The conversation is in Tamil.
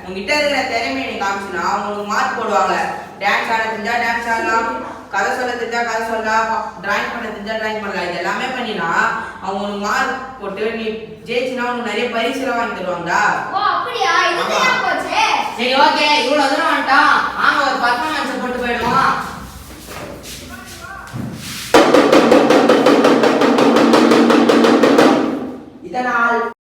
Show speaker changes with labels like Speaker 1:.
Speaker 1: உங்ககிட்ட இருக்கிற திறமையை நீ காமிச்சுனா உங்களுக்கு மார்க் போடுவாங்க. டான்ஸ் ஆட தெரிஞ்சா டான்ஸ் ஆடலாம், கதை சொல்ல தெரிஞ்சா கதை சொல்லலாம், டிராயிங் பண்ண தெரிஞ்சா டிராயிங் பண்ணலாம். இது எல்லாமே பண்ணினா அவங்க உனக்கு மார்க் போட்டு நீ ஜெயிச்சுனா உனக்கு நிறைய பரிசுலாம் வாங்கி தருவாங்கடா.
Speaker 2: ஓ அப்படியா? இதுதான் போச்சே.
Speaker 3: சரி ஓகே, இவ்வளவு தூரம் வந்துட்டோம். வாங்க ஒரு பர்ஃபார்மன்ஸ்